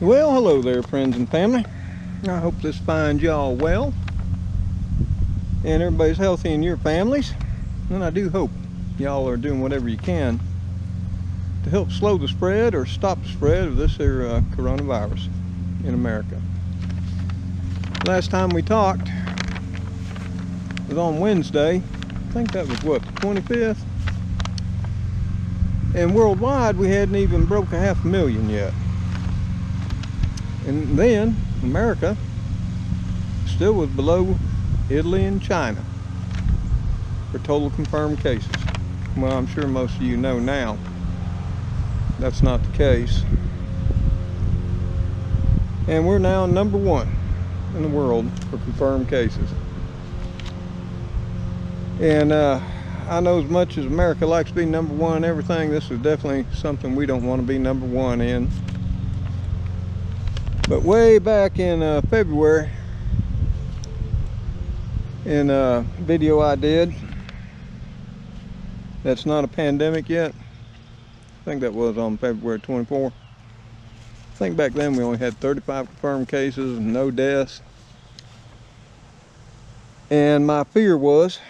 Well, hello there, friends and family. I hope this finds y'all well and everybody's healthy in your families. And I do hope y'all are doing whatever you can to help slow the spread or stop the spread of this here coronavirus in America. Last time we talked was on Wednesday. I think that was what, the 25th? And worldwide we hadn't even broke 500,000 yet. And then America still was below Italy and China for total confirmed cases. Well, I'm sure most of you know now that's not the case. And we're now number one in the world for confirmed cases. And I know as much as America likes to be number one in everything, this is definitely something we don't want to be number one in. But way back in February, in a video I did, that's not a pandemic yet. I think that was on February 24th. I think back then we only had 35 confirmed cases and no deaths. And my fear was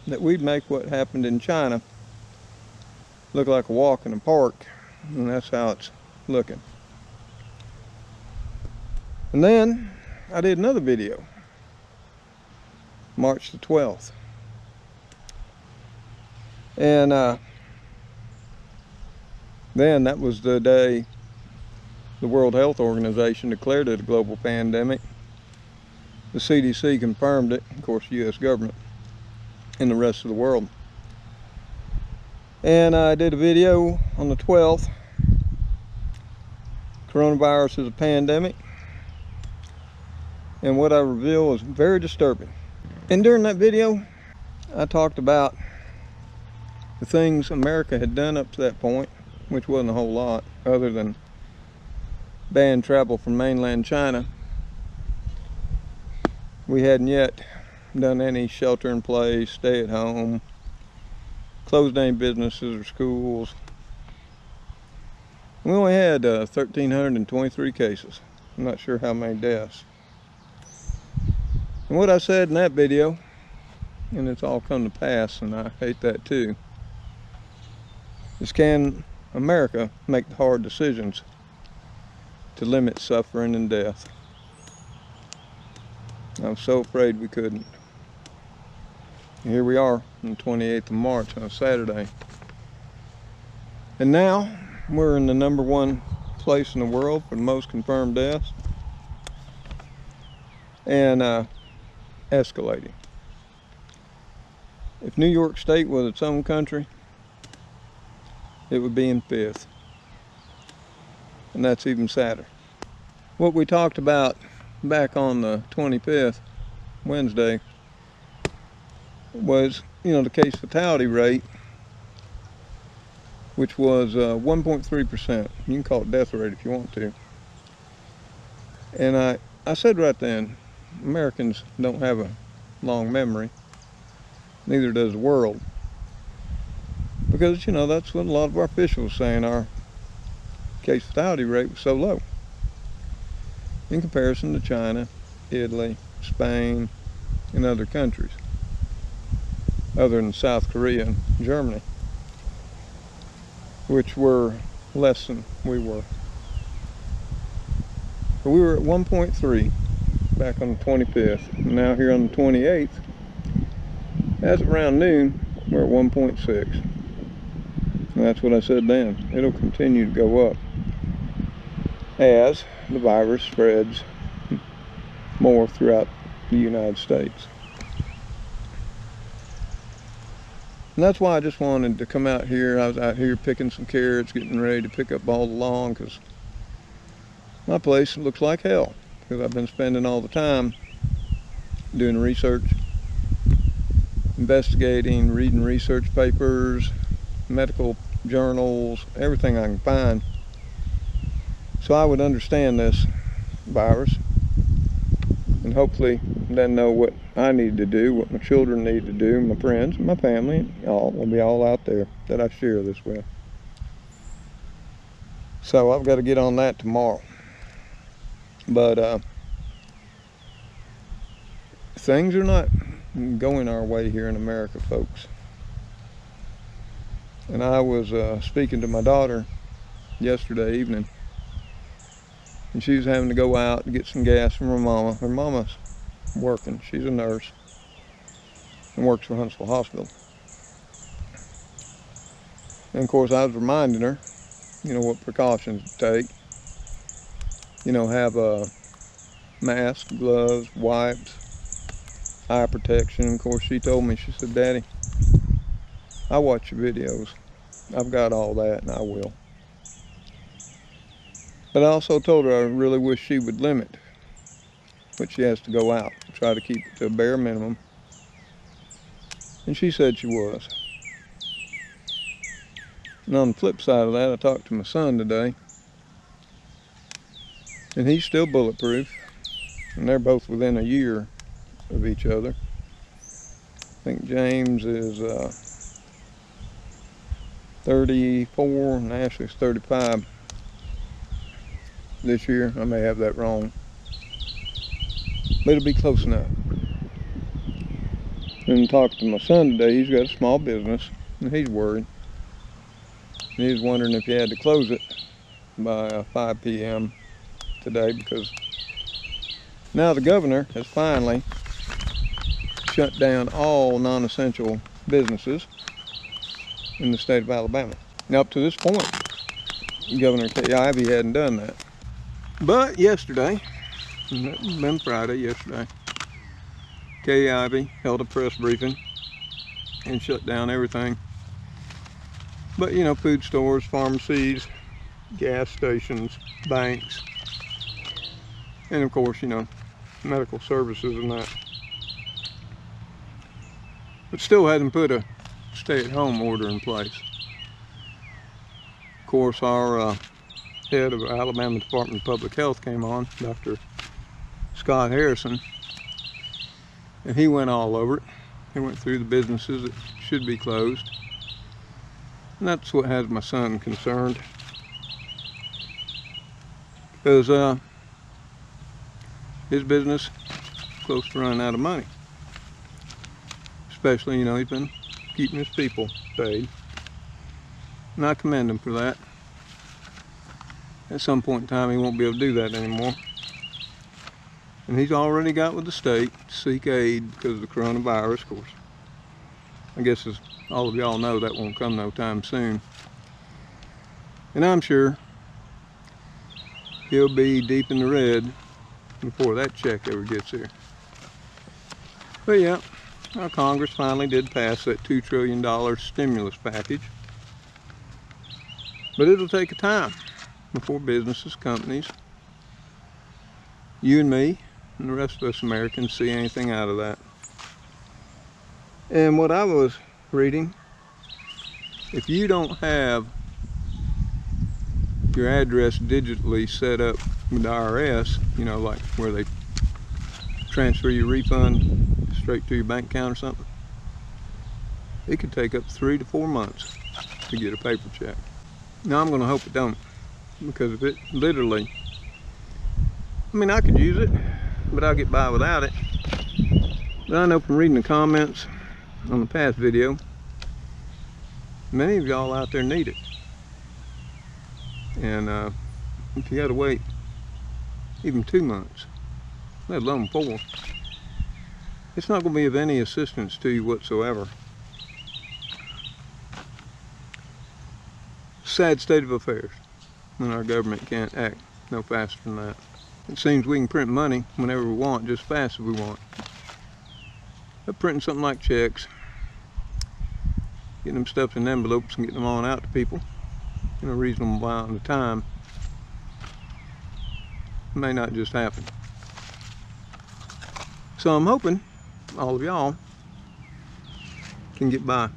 that we'd make what happened in China look like a walk in the park, and that's how it's looking. And then I did another video, March the 12th. And then that was the day the World Health Organization declared it a global pandemic. The CDC confirmed it, of course, the U.S. government, and the rest of the world. And I did a video on the 12th, Coronavirus is a Pandemic. And what I revealed was very disturbing. And during that video, I talked about the things America had done up to that point, which wasn't a whole lot, other than ban travel from mainland China. We hadn't yet done any shelter in place, stay at home, closed any businesses or schools. We only had 1,323 cases. I'm not sure how many deaths. And what I said in that video, and it's all come to pass, and I hate that too, is can America make the hard decisions to limit suffering and death? I'm so afraid we couldn't. Here we are on the 28th of March on a Saturday. And now we're in the number one place in the world for the most confirmed deaths. And escalating. If New York State was its own country, it would be in 5th. And that's even sadder. What we talked about back on the 25th, Wednesday, was, the case fatality rate, which was 1.3%. You can call it death rate if you want to. And I said right then, Americans don't have a long memory. Neither does the world. Because, that's what a lot of our officials are saying. Our case fatality rate was so low in comparison to China, Italy, Spain, and other countries, other than South Korea and Germany, which were less than we were. But we were at 1.3 back on the 25th. And now here on the 28th, as of around noon, we're at 1.6. And that's what I said then. It'll continue to go up as the virus spreads more throughout the United States. And that's why I just wanted to come out here. I was out here picking some carrots, getting ready to pick up all the lawn, because my place looks like hell. Because I've been spending all the time doing research, investigating, reading research papers, medical journals, everything I can find, so I would understand this virus and hopefully then know what I need to do, what my children need to do, my friends, my family, all will be all out there that I share this with. So I've got to get on that tomorrow. But things are not going our way here in America, folks. And I was speaking to my daughter yesterday evening, and she was having to go out and get some gas from her mama. Her mama's working. She's a nurse and works for Huntsville Hospital. And of course I was reminding her, what precautions to take. Have a mask, gloves, wipes, eye protection. Of course she told me, she said, "Daddy, I watch your videos. I've got all that and I will." But I also told her I really wish she would limit what she has to go out, try to keep it to a bare minimum. And she said she was. And on the flip side of that, I talked to my son today, and he's still bulletproof, and they're both within a year of each other. I think James is 34 and Ashley's 35 this year. I may have that wrong, but it'll be close enough. And talking to my son today, he's got a small business and he's worried. And he was wondering if he had to close it by 5 p.m. today, because now the governor has finally shut down all non-essential businesses in the state of Alabama. Now, up to this point, Governor Kay Ivey hadn't done that. But yesterday, it's been Friday, yesterday, Kay Ivey held a press briefing and shut down everything. But food stores, pharmacies, gas stations, banks, and of course, medical services and that. But still hasn't put a stay-at-home order in place. Of course, our head of Alabama Department of Public Health came on, Dr. Scott Harrison, and he went all over it. He went through the businesses that should be closed. And that's what has my son concerned, because his business is close to running out of money. Especially, he's been keeping his people paid. And I commend him for that. At some point in time, he won't be able to do that anymore. And he's already got with the state to seek aid because of the coronavirus, of course. I guess as all of y'all know, that won't come no time soon. And I'm sure he'll be deep in the red before that check ever gets here. But yeah, our Congress finally did pass that $2 trillion stimulus package. But it'll take a time before businesses, companies, you and me, and the rest of us Americans see anything out of that. And what I was reading, if you don't have your address digitally set up with the IRS, like where they transfer your refund straight to your bank account or something, it could take up 3 to 4 months to get a paper check. Now I'm going to hope it don't, because if it literally, I could use it, but I'll get by without it. But I know from reading the comments on the past video, many of y'all out there need it. And if you got to wait even 2 months, let alone 4, it's not going to be of any assistance to you whatsoever. Sad state of affairs when our government can't act no faster than that. It seems we can print money whenever we want, just as fast as we want. But printing something like checks, getting them stuffed in envelopes and getting them on out to people in a reasonable amount of time may not just happen. So I'm hoping all of y'all can get by.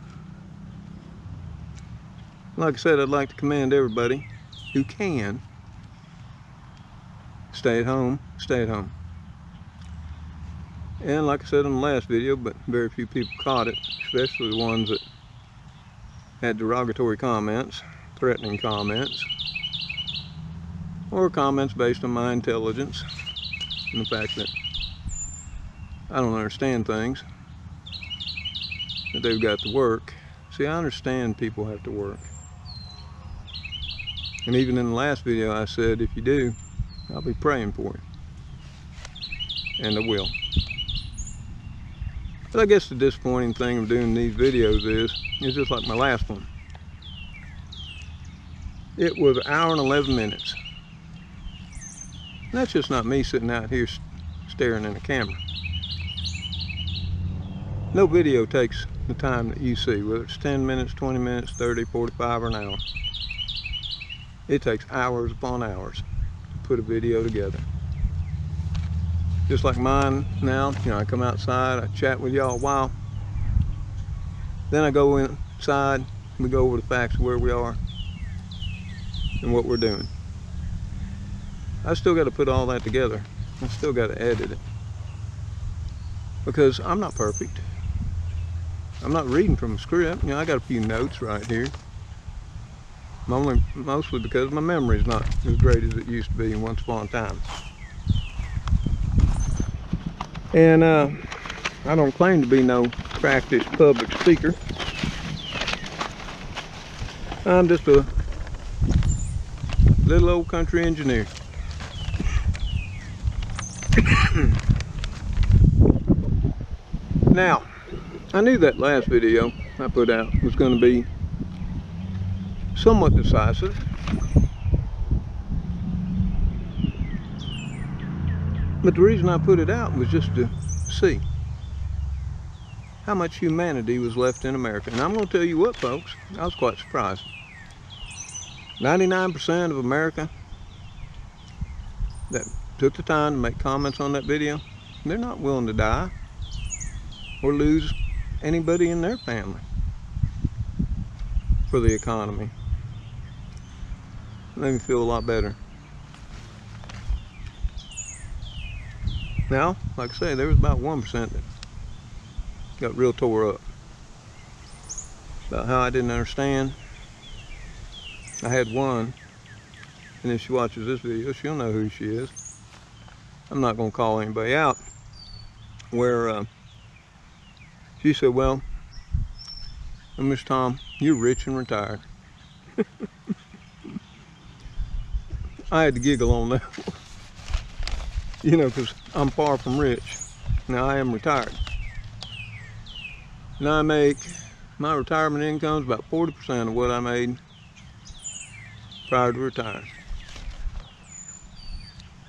Like I said, I'd like to commend everybody who can stay at home, stay at home. And like I said in the last video, but very few people caught it, especially the ones that had derogatory comments, threatening comments, or comments based on my intelligence and the fact that I don't understand things, that they've got to work. See, I understand people have to work. And even in the last video I said, if you do, I'll be praying for you. And I will. But I guess the disappointing thing of doing these videos is just like my last one. It was an hour and 11 minutes. And that's just not me sitting out here staring in a camera. No video takes the time that you see, whether it's 10 minutes, 20 minutes, 30, 45, or an hour. It takes hours upon hours to put a video together. Just like mine now, I come outside, I chat with y'all a while. Then I go inside, we go over the facts of where we are and what we're doing. I still got to put all that together. I still got to edit it. Because I'm not perfect. I'm not reading from a script. I got a few notes right here. Mostly because my memory is not as great as it used to be once upon a time. And I don't claim to be no practiced public speaker. I'm just a little old country engineer. Now, I knew that last video I put out was going to be somewhat decisive. But the reason I put it out was just to see how much humanity was left in America. And I'm going to tell you what, folks, I was quite surprised. 99% of America that took the time to make comments on that video, they're not willing to die or lose anybody in their family for the economy. It made me feel a lot better. Now, like I say, there was about 1% that got real tore up about how I didn't understand. I had one, and if she watches this video, she'll know who she is. I'm not going to call anybody out, where she said, well, Mr. Tom, you're rich and retired. I had to giggle on that one. Because I'm far from rich. Now, I am retired. And I make, my retirement income is about 40% of what I made prior to retiring.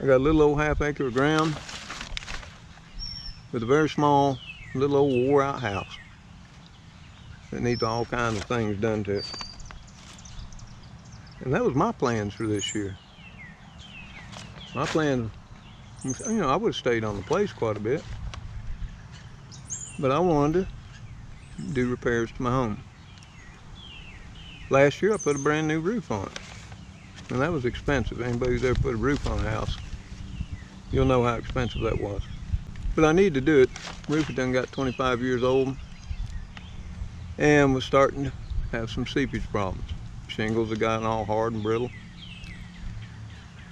I got a little old half-acre of ground with a very small, little old wore-out house that needs all kinds of things done to it. And that was my plans for this year. My plan, I would have stayed on the place quite a bit, but I wanted to do repairs to my home. Last year I put a brand new roof on it, and that was expensive. Anybody who's ever put a roof on a house, you'll know how expensive that was. But I needed to do it. The roof had done got 25 years old and was starting to have some seepage problems. Shingles had gotten all hard and brittle,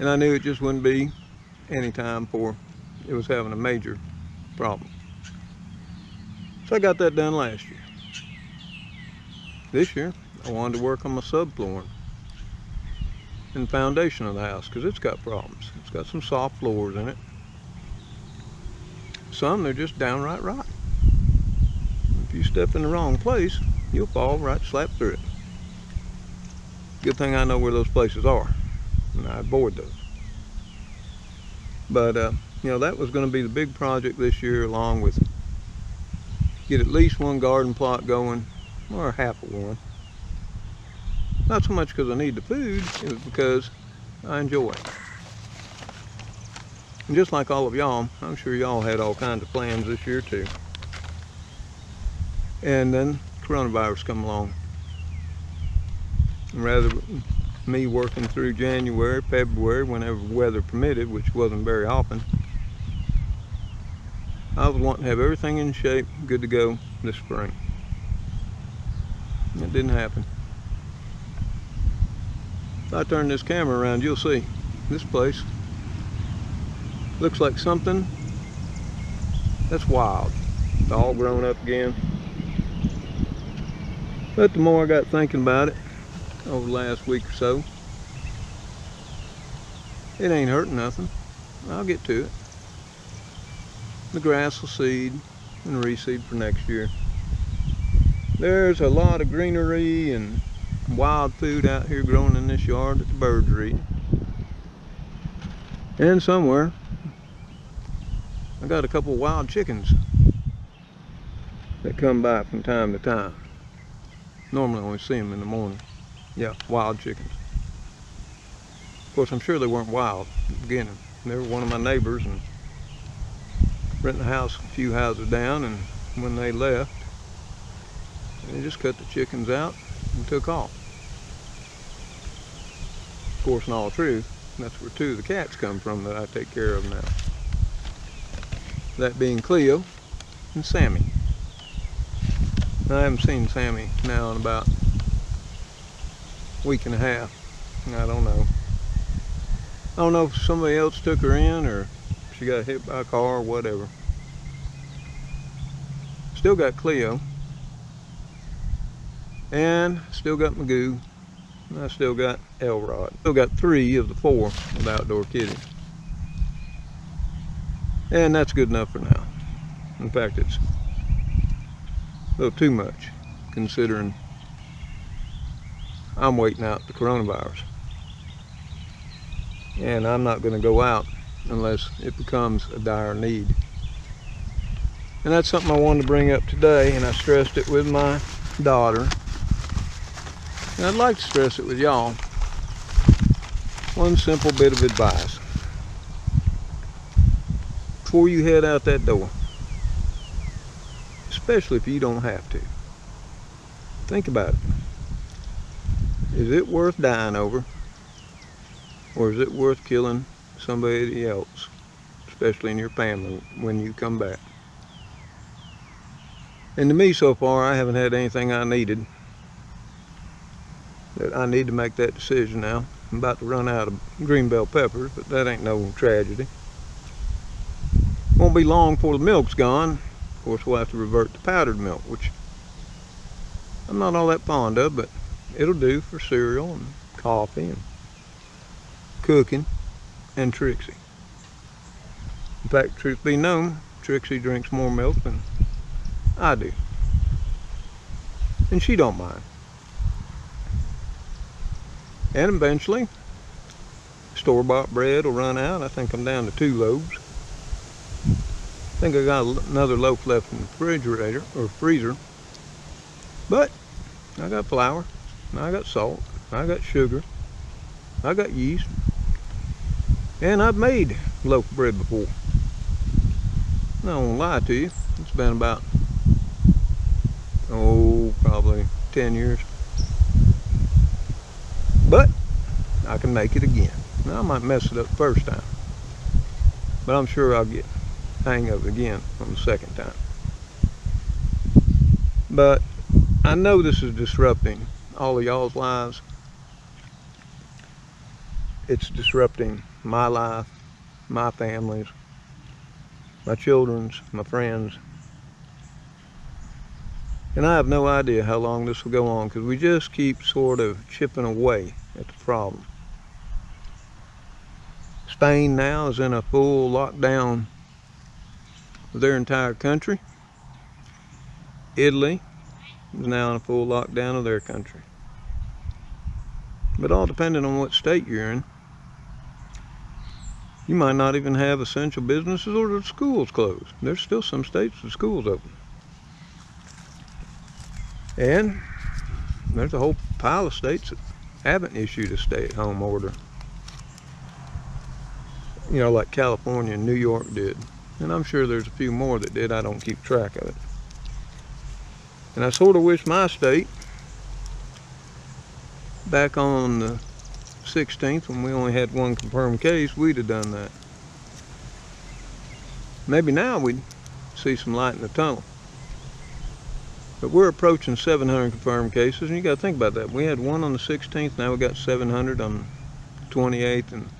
and I knew it just wouldn't be any time before it was having a major problem. So I got that done last year. This year I wanted to work on my subflooring and the foundation of the house, because it's got problems. It's got some soft floors in it. Some, they're just downright rotten. If you step in the wrong place, you'll fall right slap through it. Good thing I know where those places are, and I avoid those. But that was going to be the big project this year, along with get at least one garden plot going, or half of one. Not so much because I need the food, it was because I enjoy it. And just like all of y'all, I'm sure y'all had all kinds of plans this year too. And then coronavirus come along. And rather than me working through January, February, whenever weather permitted, which wasn't very often, I was wanting to have everything in shape, good to go this spring. It didn't happen. If I turn this camera around, you'll see This place looks like something that's wild. It's all grown up again. But the more I got thinking about it over the last week or so, it ain't hurting nothing. I'll get to it. The grass will seed and reseed for next year. There's a lot of greenery and wild food out here growing in this yard that the birds are eating. And somewhere, I got a couple of wild chickens that come by from time to time. Normally I only see them in the morning. Yeah, wild chickens. Of course, I'm sure they weren't wild at the beginning. They were one of my neighbors and renting a house a few houses down, and when they left, they just cut the chickens out and took off. Of course, in all truth, that's where two of the cats come from that I take care of now. That being Cleo and Sammy. I haven't seen Sammy now in about a week and a half. I don't know. I don't know if somebody else took her in or she got hit by a car or whatever. Still got Cleo. And still got Magoo. And I still got Elrod. Still got 3 of the 4 of Outdoor Kitties. And that's good enough for now. In fact, it's a little too much, considering I'm waiting out the coronavirus. And I'm not going to go out unless it becomes a dire need. And that's something I wanted to bring up today, and I stressed it with my daughter. And I'd like to stress it with y'all. One simple bit of advice. Before you head out that door, especially if you don't have to, think about it. Is it worth dying over? Or is it worth killing somebody else, especially in your family, when you come back? And to me, so far, I haven't had anything I needed. That I need to make that decision now. I'm about to run out of green bell peppers, but that ain't no tragedy. Won't be long before the milk's gone. Of course, we'll have to revert to powdered milk, which I'm not all that fond of, but it'll do for cereal and coffee and cooking and Trixie. In fact, truth be known, Trixie drinks more milk than I do. And she don't mind. And eventually, store-bought bread will run out. I think I'm down to 2 loaves. I think I got another loaf left in the refrigerator or freezer. But I got flour, I got salt, I got sugar, I got yeast, and I've made loaf of bread before. I won't lie to you, it's been about, probably 10 years. But I can make it again. Now I might mess it up the first time, but I'm sure I'll get the hang of it again on the second time. But I know this is disrupting all of y'all's lives. It's disrupting my life, my family's, my children's, my friends. And I have no idea how long this will go on, because we just keep sort of chipping away at the problem. Spain now is in a full lockdown of their entire country. Italy is now in a full lockdown of their country. But all depending on what state you're in, you might not even have essential businesses or the schools closed. There's still some states with schools open. And there's a whole pile of states that haven't issued a stay-at-home order. You know, like California and New York did. And I'm sure there's a few more that did. I don't keep track of it. And I sort of wish my state, back on the 16th, when we only had 1 confirmed case, we'd have done that. Maybe now we'd see some light in the tunnel. But we're approaching 700 confirmed cases, and you got to think about that. We had 1 on the 16th, now we got 700 on the 28th, and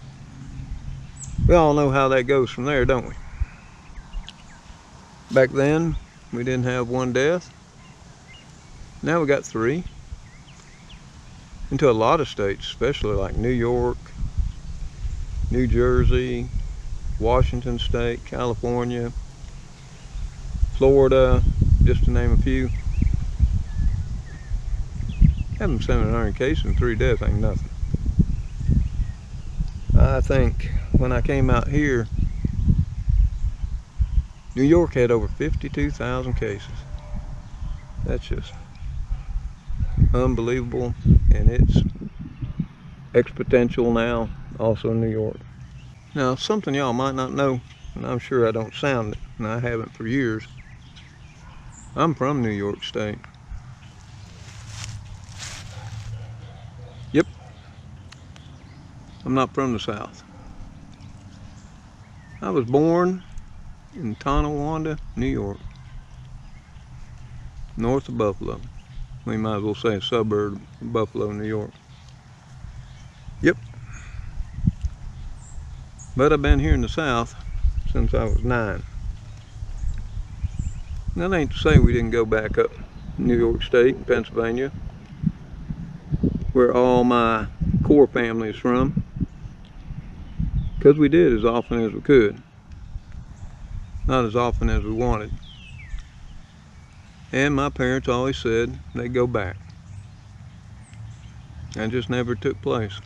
We all know how that goes from there, don't we? Back then, we didn't have one death. Now we got 3. Into a lot of states, especially like New York, New Jersey, Washington State, California, Florida, just to name a few. Having 700 cases and 3 deaths ain't nothing. I think when I came out here, New York had over 52,000 cases. That's just unbelievable, and it's exponential now, also in New York. Now, something y'all might not know, and I'm sure I don't sound it, and I haven't for years. I'm from New York State. Yep. I'm not from the South. I was born in Tonawanda, New York, north of Buffalo. We might as well say a suburb of Buffalo, New York. Yep. But I've been here in the South since I was 9. That ain't to say we didn't go back up New York State and Pennsylvania, where all my core family is from, because we did as often as we could. Not as often as we wanted. And my parents always said they'd go back. That just never took place.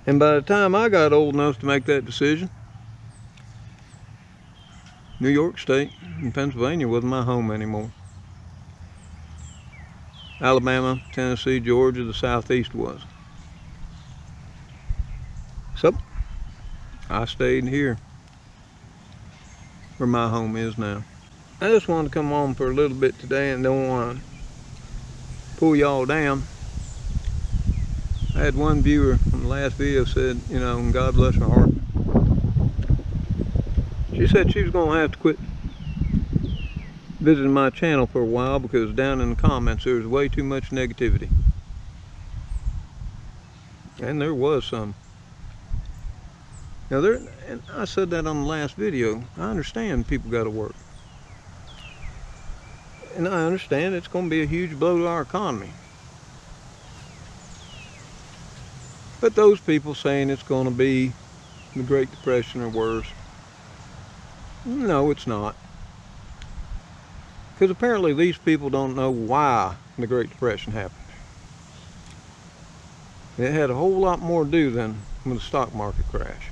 And by the time I got old enough to make that decision, New York State and Pennsylvania wasn't my home anymore. Alabama, Tennessee, Georgia, the Southeast was. So, I stayed here, where my home is now. I just wanted to come on for a little bit today and don't want to pull y'all down. I had one viewer from the last video said, you know, and God bless her heart, she said she was going to have to quit visiting my channel for a while because down in the comments there was way too much negativity. And there was some. Now and I said that on the last video, I understand people got to work. And I understand it's going to be a huge blow to our economy. But those people saying it's going to be the Great Depression or worse, no, it's not. Because apparently these people don't know why the Great Depression happened. It had a whole lot more to do than with the stock market crash.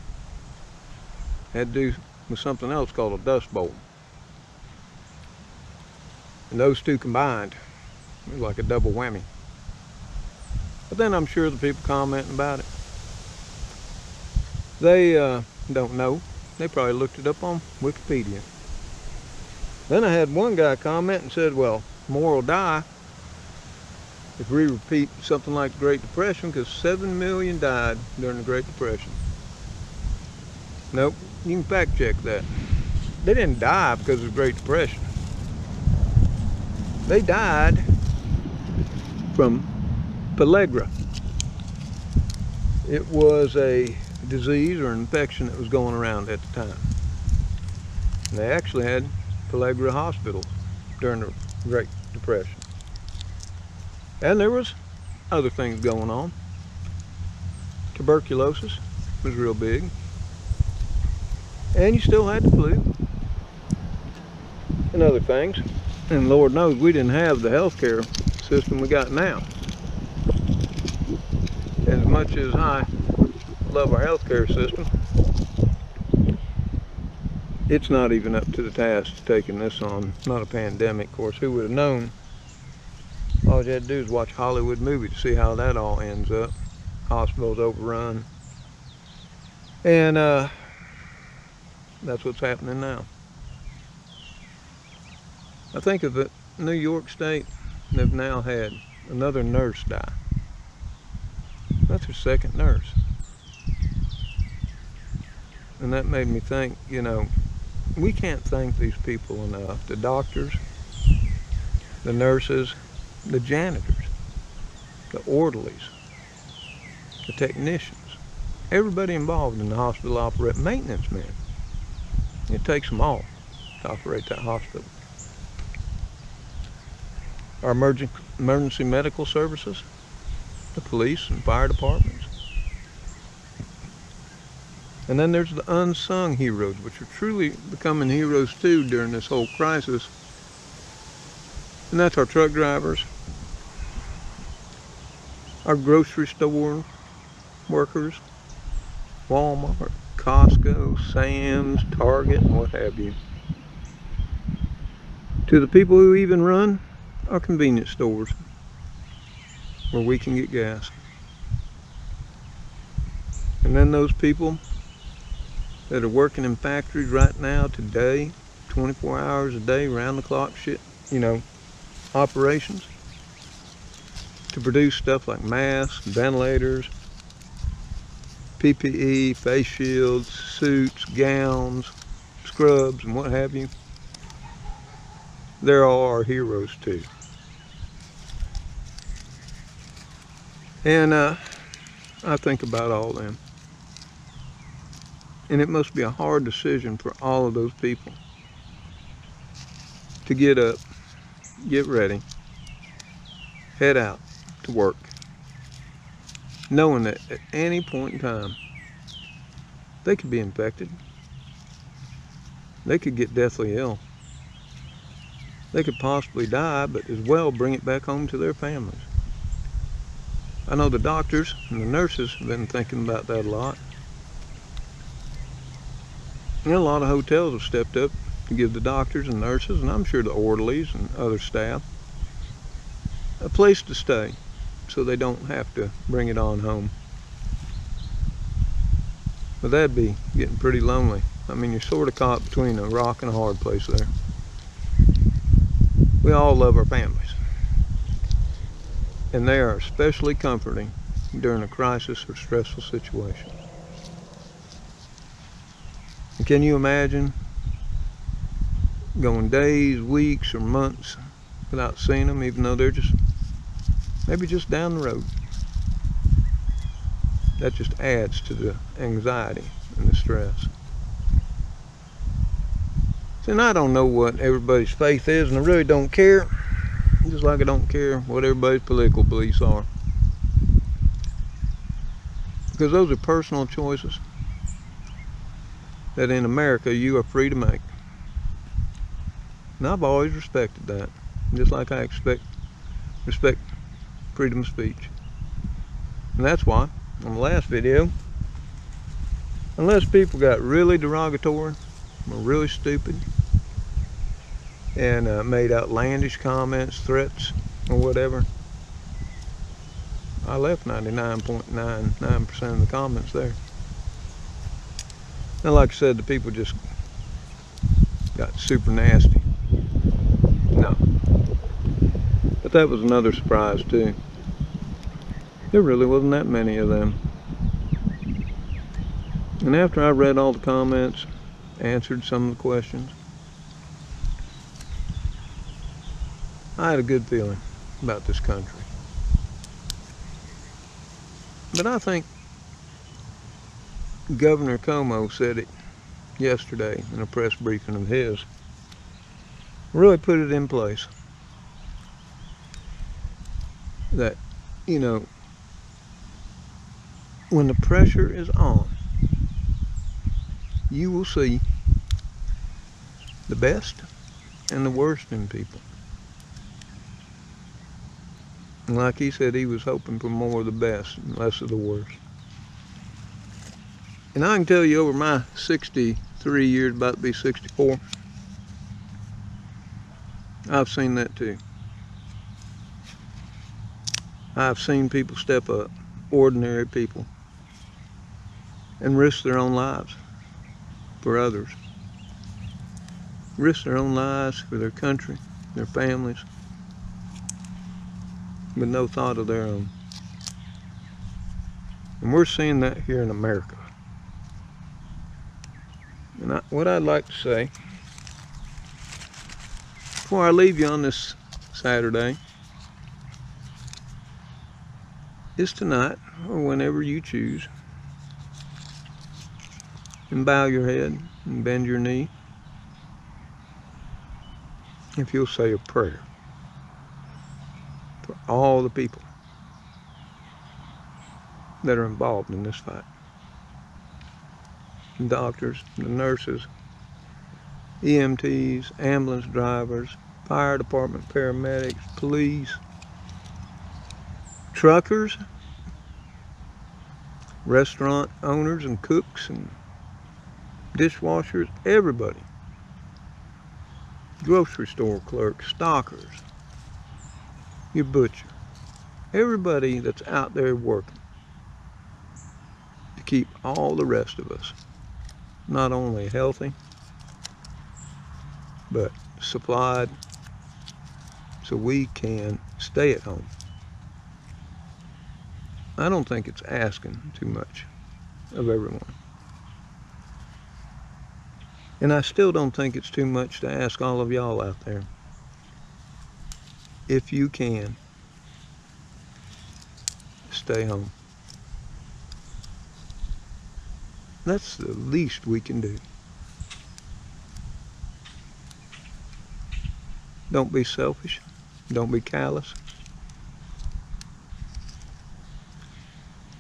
It had to do with something else called a dust bowl. And those two combined, it was like a double whammy. But then I'm sure the people commenting about it, they don't know. They probably looked it up on Wikipedia. Then I had one guy comment and said, well, more will die if we repeat something like the Great Depression, because 7 million died during the Great Depression. Nope, you can fact check that. They didn't die because of the Great Depression. They died from pellagra. It was a disease or infection that was going around at the time. And they actually had pellagra hospitals during the Great Depression. And there was other things going on. Tuberculosis was real big. And you still had the flu and other things. And Lord knows we didn't have the healthcare system we got now. As much as I love our healthcare system, it's not even up to the task of taking this on. Not a pandemic, of course. Who would have known? All you had to do is watch a Hollywood movie to see how that all ends up. Hospitals overrun. And that's what's happening now. I think of it, New York State, they've now had another nurse die. That's her second nurse. And that made me think, you know, we can't thank these people enough. The doctors, the nurses, the janitors, the orderlies, the technicians, Everybody involved in the hospital operate maintenance men. It takes them all to operate that hospital. Our emergency medical services, the police and fire departments. And then there's the unsung heroes, which are truly becoming heroes too during this whole crisis. And that's our truck drivers, our grocery store workers, Walmart, Costco, Sam's, Target, and what have you. To the people who even run our convenience stores where we can get gas. And then those people that are working in factories right now today, 24 hours a day, round the clock shit, operations to produce stuff like masks, ventilators, PPE, face shields, suits, gowns, scrubs, and what have you. They're all our heroes too. And I think about all them. And it must be a hard decision for all of those people to get up, get ready, head out to work, knowing that at any point in time they could be infected, they could get deathly ill, they could possibly die, but as well bring it back home to their families. I know the doctors and the nurses have been thinking about that a lot. A lot of hotels have stepped up to give the doctors and nurses, and I'm sure the orderlies and other staff, a place to stay so they don't have to bring it on home. But that'd be getting pretty lonely. I mean, you're sort of caught between a rock and a hard place there. We all love our families, and they are especially comforting during a crisis or stressful situation. And can you imagine going days, weeks, or months without seeing them, even though they're maybe just down the road? That just adds to the anxiety and the stress. And I don't know what everybody's faith is, and I really don't care, just like I don't care what everybody's political beliefs are, because those are personal choices that in America you are free to make. And I've always respected that, just like I respect freedom of speech. And that's why on the last video, unless people got really derogatory or really stupid and made outlandish comments, threats, or whatever, I left 99.99% of the comments there. And like I said, the people just got super nasty. No. But that was another surprise too. There really wasn't that many of them. And after I read all the comments, answered some of the questions, I had a good feeling about this country. But I think Governor Cuomo said it yesterday in a press briefing of his. Really put it in place. That, when the pressure is on, you will see the best and the worst in people. And like he said, he was hoping for more of the best and less of the worst. And I can tell you, over my 63 years, about to be 64, I've seen that too. I've seen people step up, ordinary people, and risk their own lives for others. Risk their own lives for their country, their families, with no thought of their own. And we're seeing that here in America. And what I'd like to say, before I leave you on this Saturday, is tonight, or whenever you choose, and bow your head and bend your knee, if you'll say a prayer for all the people that are involved in this fight. The doctors, the nurses, EMTs, ambulance drivers, fire department paramedics, police, truckers, restaurant owners and cooks and dishwashers, everybody. Grocery store clerks, stockers, your butcher, everybody that's out there working to keep all the rest of us not only healthy, but supplied so we can stay at home. I don't think it's asking too much of everyone. And I still don't think it's too much to ask all of y'all out there, if you can, stay home. That's the least we can do. Don't be selfish. Don't be callous.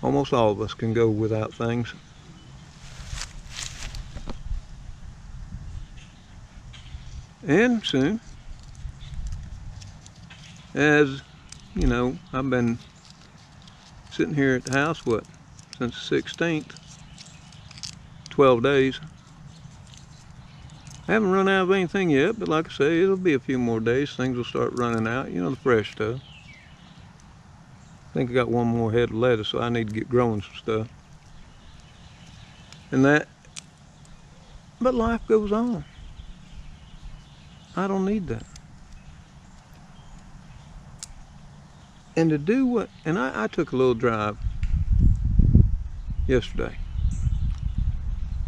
Almost all of us can go without things. And soon, as you know, I've been sitting here at the house, since the 16th, 12 days. I haven't run out of anything yet, but like I say, it'll be a few more days. Things will start running out, you know, the fresh stuff. I think I got one more head of lettuce, so I need to get growing some stuff. And that, but life goes on. I don't need that. And to do what, and I took a little drive yesterday.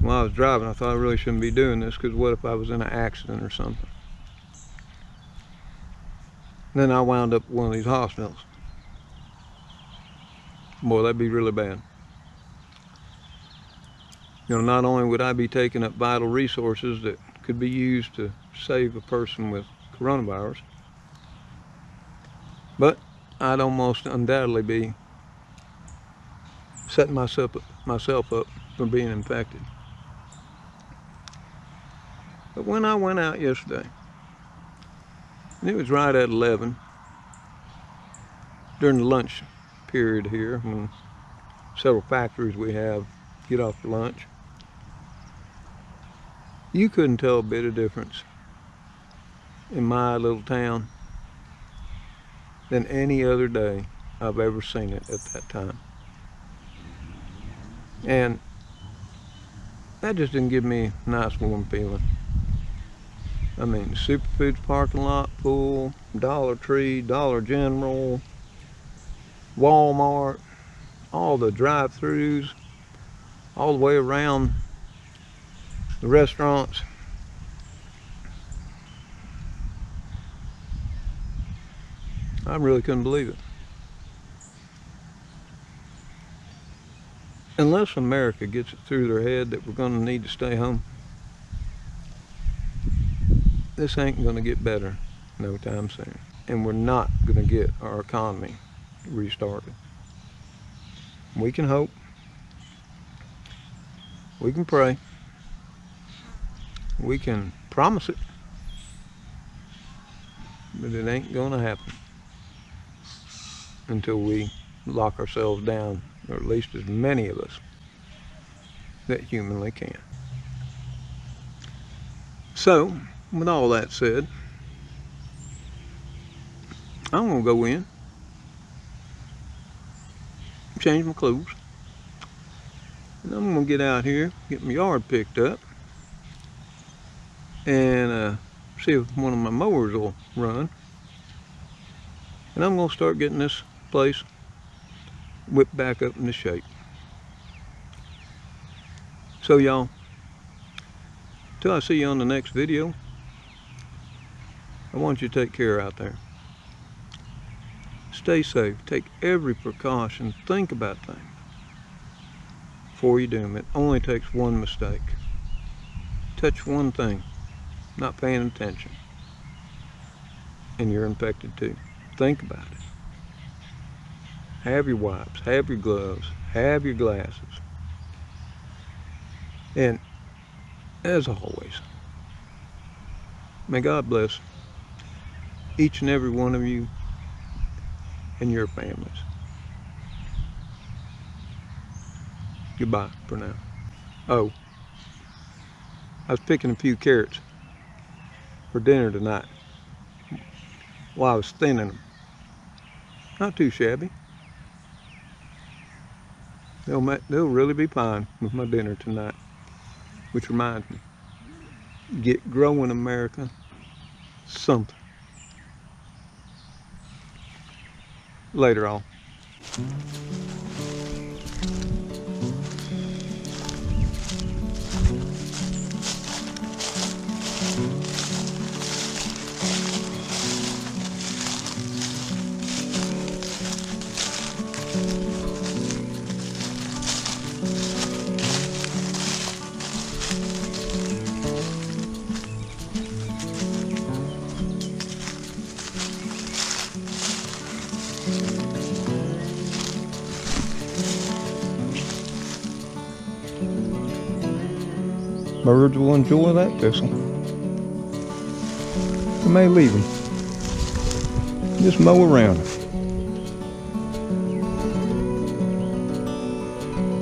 While I was driving, I thought I really shouldn't be doing this, because what if I was in an accident or something? And then I wound up at one of these hospitals. Boy, that'd be really bad. You know, not only would I be taking up vital resources that could be used to save a person with coronavirus, but I'd almost undoubtedly be setting myself up for being infected. But when I went out yesterday, and it was right at 11, during the lunch period here, when several factories we have get off for lunch, you couldn't tell a bit of difference in my little town than any other day I've ever seen it at that time. And that just didn't give me a nice warm feeling. I mean, Superfoods parking lot full, Dollar Tree, Dollar General, Walmart, all the drive-thrus, all the way around the restaurants. I really couldn't believe it. Unless America gets it through their head that we're going to need to stay home, this ain't going to get better no time soon. And we're not going to get our economy restarted. We can hope. We can pray. We can promise it. But it ain't going to happen until we lock ourselves down, or at least as many of us that humanly can. So, with all that said, I'm going to go in, change my clothes, and I'm going to get out here, get my yard picked up, and see if one of my mowers will run. And I'm going to start getting this place whipped back up into shape. So y'all, till I see you on the next video, I want you to take care out there. Stay safe, take every precaution, think about things. before you do them. It only takes one mistake. Touch one thing, not paying attention, and you're infected too. Think about it. Have your wipes, have your gloves, have your glasses. And as always, may God bless each and every one of you and your families. Goodbye for now. Oh, I was picking a few carrots for dinner tonight while I was thinning them. Not too shabby. They'll really be fine with my dinner tonight. Which reminds me, get growing, America, something. Later all. Birds will enjoy that thistle. I may leave them. Just mow around them.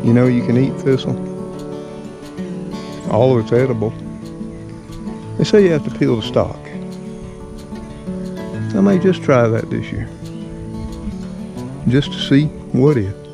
You know you can eat thistle. All of it's edible. They say you have to peel the stalk. I may just try that this year. Just to see what is.